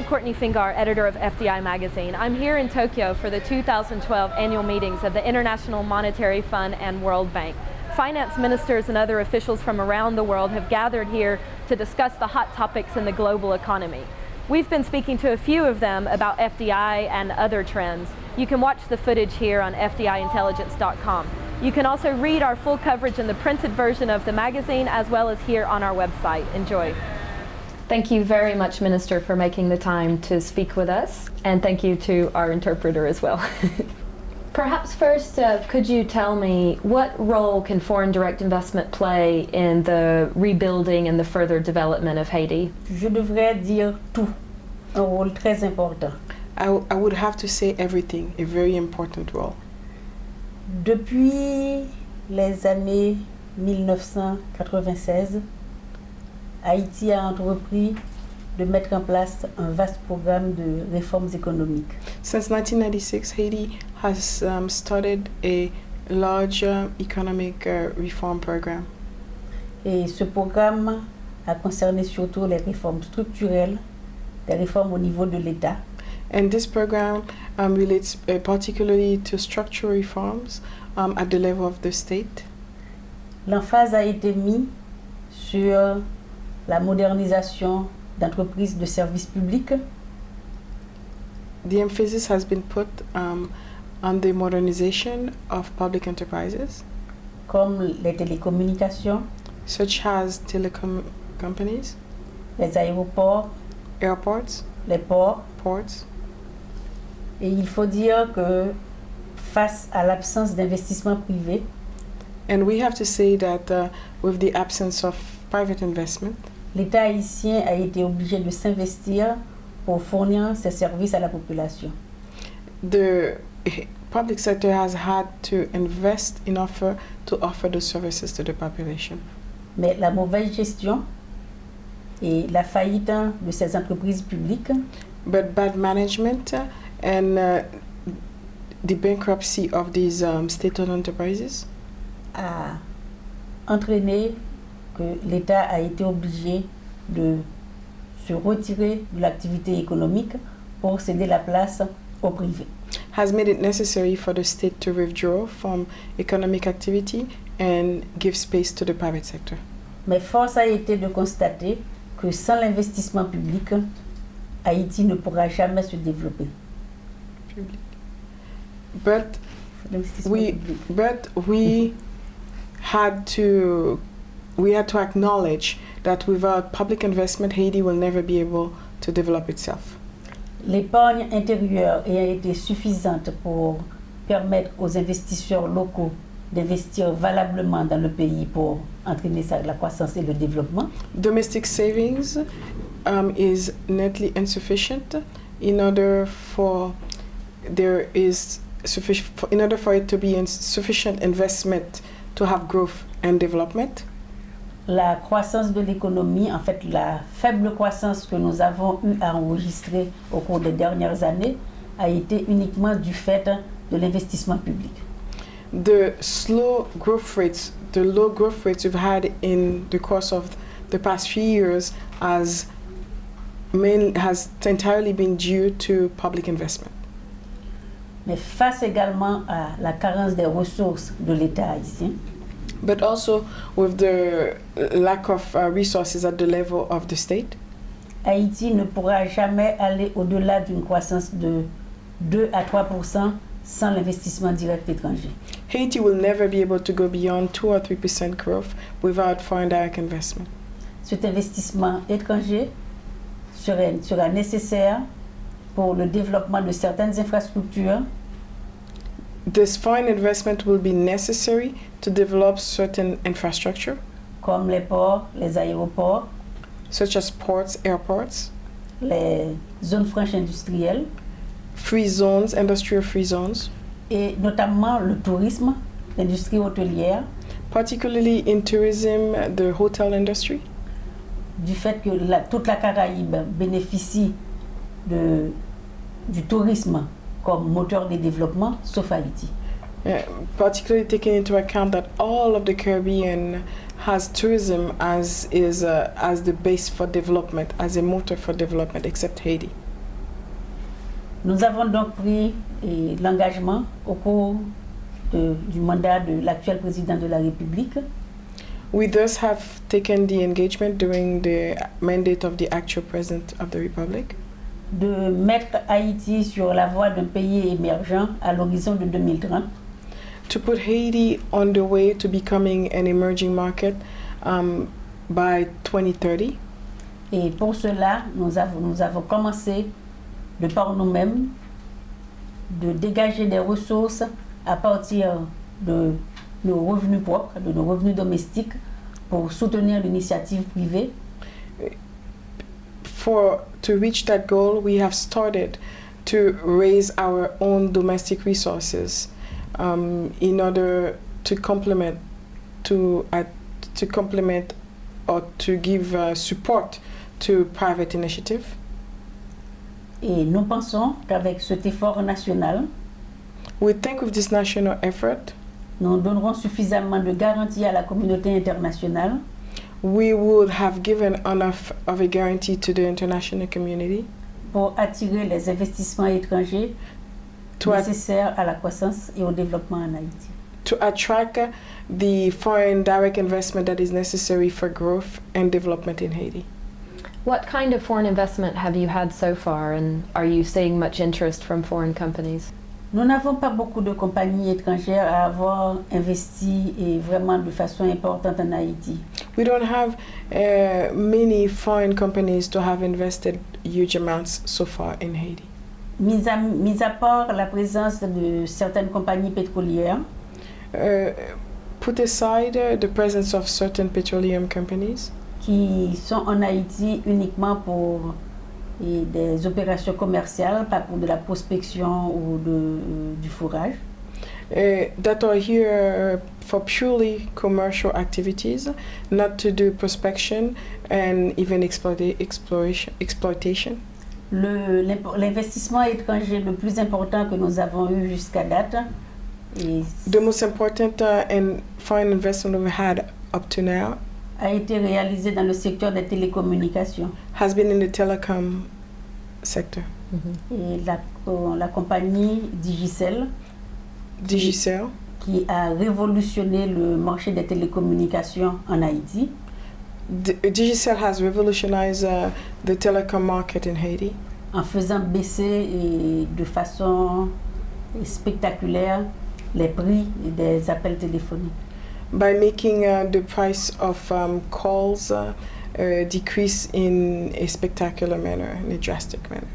Courtney Fingar, editor of FDI Magazine. I'm here in Tokyo for the 2012 annual meetings of the International Monetary Fund and World Bank. Finance ministers and other officials from around the world have gathered here to discuss the hot topics in the global economy. We've been speaking to a few of them about FDI and other trends. You can watch the footage here on fdiintelligence.com. You can also read our full coverage in the printed version of the magazine as well as here on our website. Enjoy. Thank you very much, Minister, for making the time to speak with us, and thank you to our interpreter as well. Perhaps first, could you tell me what role can foreign direct investment play in the rebuilding and the further development of Haiti? Je devrais dire tout, un rôle très important. I would have to say everything, a very important role. Depuis les années 1996, Haïti a entrepris de mettre en place un vaste programme de réformes économiques. Since 1996, Haiti has started a large economic reform program. Et ce programme a concerné surtout les réformes structurelles, les réformes au niveau de l'État. And this program relates particularly to structural reforms at the level of the state. L'emphase a été mise sur la modernisation d'entreprises de services publics. The emphasis has been put on the modernization of public enterprises, comme les télécommunications, such as telecom companies, les aéroports, airports, les ports. Et il faut dire que face à l'absence d'investissement privé, and we have to say that with the absence of private investment, l'État haïtien a été obligé de s'investir pour fournir ses services à la population. The public sector has had to invest in order to offer the services to the population. Mais la mauvaise gestion et la faillite de ces entreprises publiques, but bad management and the bankruptcy of these state-owned enterprises a entraîné que l'État a été obligé de se retirer de l'activité économique pour céder la place au privé. Has made it necessary for the state to withdraw from economic activity and give space to the private sector. Mais force a été de constater que sans l'investissement public, Haïti ne pourra jamais se développer. But we had to acknowledge that without public investment, Haiti will never be able to develop itself. L'épargne intérieure ayant été suffisante pour permettre aux investisseurs locaux d'investir valablement dans le pays pour entraîner la croissance et le développement. Domestic savings is netly insufficient in order for it to be sufficient investment to have growth and development. La croissance de l'économie, en fait la faible croissance que nous avons eu à enregistrer au cours des dernières années a été uniquement du fait de l'investissement public. The low growth rates we've had in the course of the past few years has entirely been due to public investment. Mais face également à la carence des ressources de l'État haïtien, but also with the lack of resources at the level of the state, Haïti ne pourra jamais aller au-delà d'une croissance de 2 à 3% sans l'investissement direct étranger. Haiti will never be able to go beyond 2 or 3% growth without foreign direct investment. Cet investissement étranger sera nécessaire pour le développement de certaines infrastructures. This foreign investment will be necessary to develop certain infrastructure, comme les ports, les aéroports, such as ports, airports, les zones franches industrielles, free zones, industrial free zones, et notamment le tourisme, l'industrie hôtelière, particularly in tourism, the hotel industry. Du fait que toute la Caraïbe bénéficie du tourisme comme moteur de développement, sauf Haïti. Particularly taking into account that all of the Caribbean has tourism as the base for development, as a motor for development, except Haiti. Nous avons donc pris l'engagement au cours du mandat de l'actuel président de la République We thus have taken the engagement during the mandate of the actual President of the Republic de mettre Haïti sur la voie d'un pays émergent à l'horizon de 2030 to put Haiti on the way to becoming an emerging market by 2030. et pour cela nous avons commencé de par nous-mêmes de dégager des ressources à partir de nos revenus propres, de nos revenus domestiques pour soutenir l'initiative privée. To reach that goal, we have started to raise our own domestic resources in order to complement or to give support to private initiative. Et nous pensons qu'avec cet effort national, We think with this national effort, nous donnerons suffisamment de garanties à la communauté internationale we would have given enough of a guarantee to the international community pour attirer les investissements étrangers nécessaires à la croissance et au développement en Haïti. to attract the foreign direct investment that is necessary for growth and development in Haiti. What kind of foreign investment have you had so far, and are you seeing much interest from foreign companies? Nous n'avons pas beaucoup de compagnies étrangères à avoir investi et vraiment de façon importante en Haïti. We don't have many foreign companies to have invested huge amounts so far in Haiti. Mis à part la présence de certaines compagnies pétrolières, Put aside the presence of certain petroleum companies qui sont en Haïti uniquement pour des opérations commerciales, pas pour de la prospection ou du fourrage. that are here for purely commercial activities, not to do prospection and even exploitation. L'investissement étranger le plus important que nous avons eu jusqu'à date The most important and foreign investment we've had up to now a été réalisé dans le secteur des télécommunications. has been in the telecom sector. Et la compagnie Digicel, qui a révolutionné le marché des télécommunications en Haïti, Digicel has revolutionized the telecom market in Haiti en faisant baisser de façon spectaculaire les prix des appels téléphoniques. by making the price of calls decrease in a spectacular manner, in a drastic manner.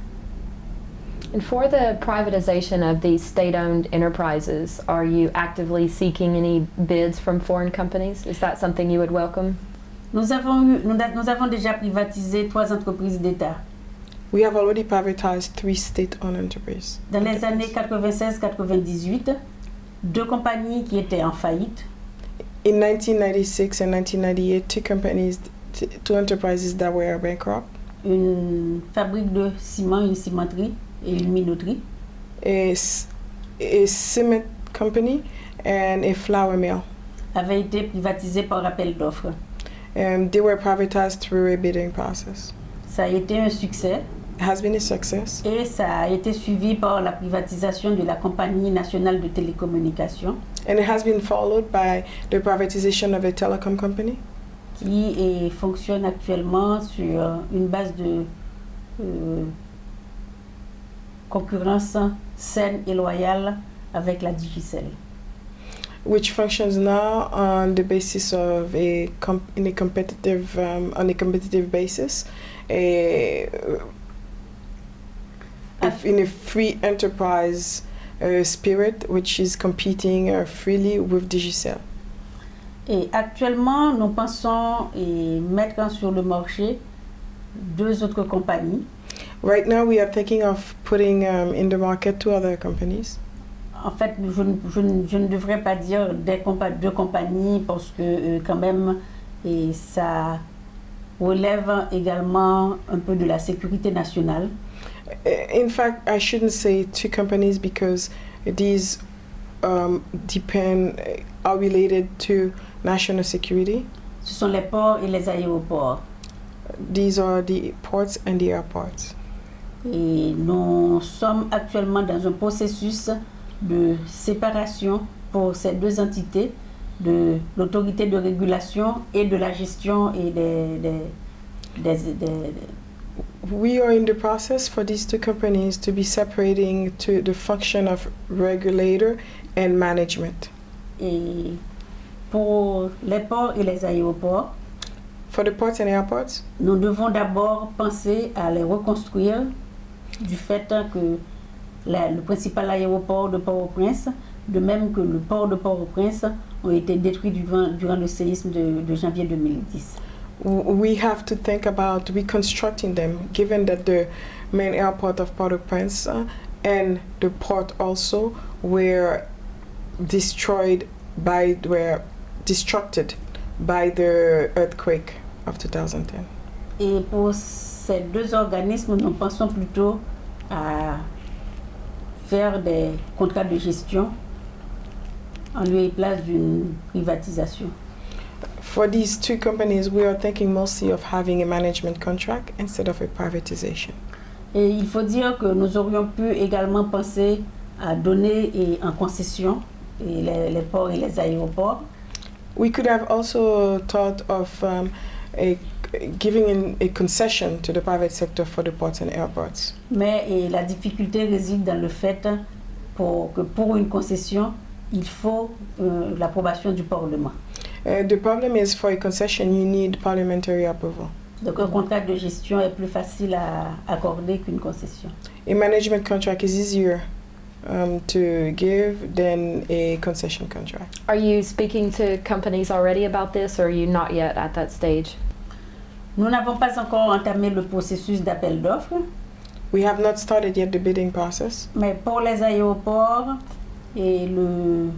And for the privatization of these state-owned enterprises, are you actively seeking any bids from foreign companies? Is that something you would welcome? Nous avons déjà privatisé 3 entreprises d'État. We have already privatized 3 state-owned enterprises. Dans les années 96-98, 2 compagnies qui étaient en faillite. In 1996 and 1998, two enterprises that were bankrupt. Une fabrique de ciment, une cimenterie et une minoterie. A cement company and a flour mill. Avaient été privatisées par appel d'offres. They were privatized through a bidding process. Ça a été un succès. It has been a success. Et ça a été suivi par la privatisation de la Compagnie nationale de télécommunications. And it has been followed by the privatization of a telecom company qui fonctionne actuellement sur une base de concurrence saine et loyale avec la Digicel. which functions now on the basis of on a competitive basis, in a free enterprise spirit, which is competing freely with Digicel. Et actuellement, nous pensons mettre sur le marché 2 autres compagnies. Right now, we are thinking of putting in the market 2 other companies. En fait, je ne devrais pas dire 2 compagnies parce que quand même, ça relève également un peu de la sécurité nationale. In fact, I shouldn't say 2 companies because these are related to national security. Ce sont les ports et les aéroports. These are the ports and the airports. Et nous sommes actuellement dans un processus de séparation pour ces deux entités, de l'autorité de régulation et de la gestion et We are in the process for these two companies to be separating to the function of regulator and management. Et pour les ports et les aéroports, For the ports and airports, nous devons d'abord penser à les reconstruire du fait que le principal aéroport de Port-au-Prince, de même que le port de Port-au-Prince, ont été détruits durant le séisme de janvier 2010. we have to think about reconstructing them, given that the main airport of Port-au-Prince and the port also were destructed by the earthquake of 2010. Et pour ces deux organismes, nous pensons plutôt à faire des contrats de gestion en lieu et place d'une privatisation. For these two companies, we are thinking mostly of having a management contract instead of a privatization. Et il faut dire que nous aurions pu également penser à donner en concession les ports et les aéroports. We could have also thought of giving a concession to the private sector for the ports and airports. Mais la difficulté réside dans le fait que pour une concession, il faut l'approbation du Parlement. The problem is for a concession, you need parliamentary approval. Donc un contrat de gestion est plus facile à accorder qu'une concession. A management contract is easier to give than a concession contract. Are you speaking to companies already about this, or are you not yet at that stage? Nous n'avons pas encore entamé le processus d'appel d'offres, We have not started yet the bidding process, mais pour les aéroports, le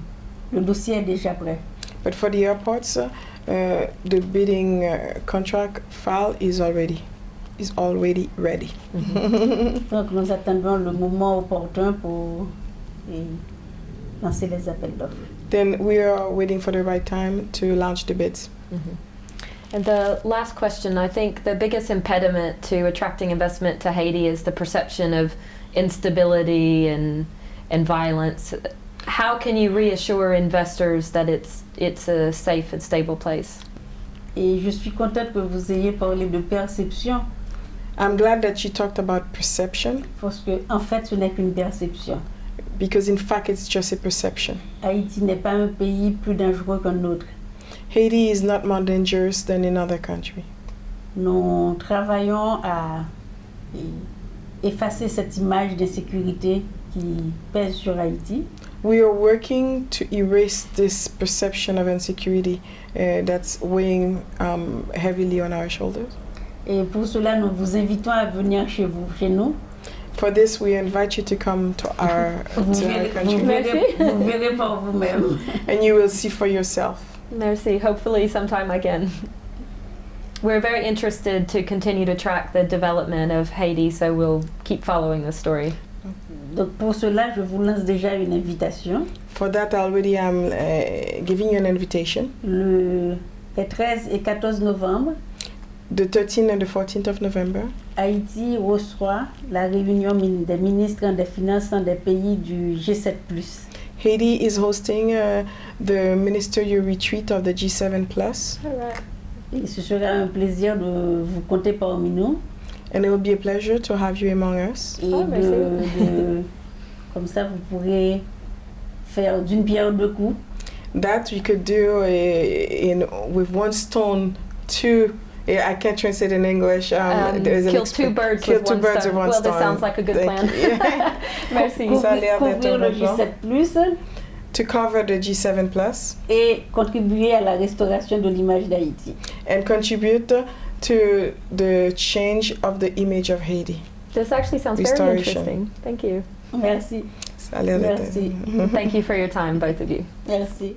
dossier est déjà prêt. but for the airports, the bidding contract file is already ready. Donc nous attendons le moment opportun pour lancer les appels d'offres. Then we are waiting for the right time to launch the bids. And the last question, I think the biggest impediment to attracting investment to Haiti is the perception of instability and violence. How can you reassure investors that it's a safe and stable place? Et je suis contente que vous ayez parlé de perception, I'm glad that you talked about perception, parce que en fait ce n'est qu'une perception. because in fact it's just a perception. Haïti n'est pas un pays plus dangereux qu'un autre. Haiti is not more dangerous than another country. Nous travaillons à effacer cette image d'insécurité qui pèse sur Haïti. We are working to erase this perception of insecurity that's weighing heavily on our shoulders. Et pour cela, nous vous invitons à venir chez nous. For this, we invite you to come to our country, Vous verrez par vous-même. and you will see for yourself. Merci. Hopefully sometime again. We're very interested to continue to track the development of Haiti, so we'll keep following the story. Donc pour cela, je vous lance déjà une invitation. For that, already I'm giving you an invitation. Les 13 et 14 novembre, The 13th and the 14th of November, Haïti reçoit la réunion des ministres des Finances des pays du G7+. Haiti is hosting the ministerial retreat of the G7+, All right. Et ce sera un plaisir de vous compter parmi nous. and it will be a pleasure to have you among us. Et Oh, merci. comme ça, vous pourrez faire d'une pierre deux coups. That we could do with one stone, two. I can't translate in English. There's an Kill two birds kill with two one birds stone. with one Well, stone. this sounds like a good Thank plan. you. Merci. Ça a l'air d'être Couvrir un le bon plan. G7+, To cover the G7+, et contribuer à la restauration de l'image d'Haïti. and contribute to the change of the image of Haiti. This actually sounds very Restoration. interesting. Thank you. Merci. Ça a l'air d'être- Merci. Thank you for your time, both of you. Merci.